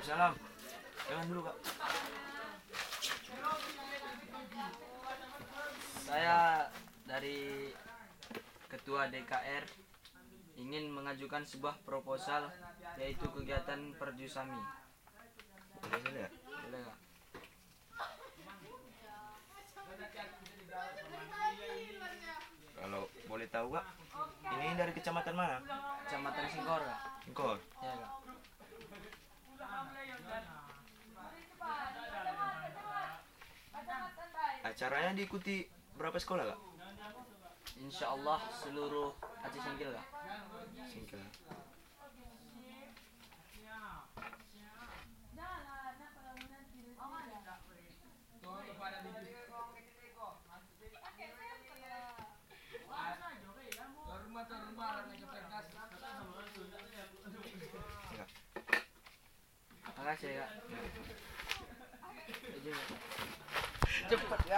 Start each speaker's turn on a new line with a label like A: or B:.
A: Salam. Jangan dulu, Kak. Saya dari Ketua DKR ingin mengajukan sebuah proposal, yaitu kegiatan Perjusami.
B: Boleh ya?
A: Boleh nggak?
B: Kalau boleh tahu Kak, ini dari kecamatan mana?
A: Kecamatan Singkor, Kak.
B: Engkol.
A: Ya, Kak.
B: Acaranya diikuti berapa sekolah Kak?
A: Insya Allah seluruh Aceh Singkil, Kak.
B: Singkat.
A: Makasih, Kak.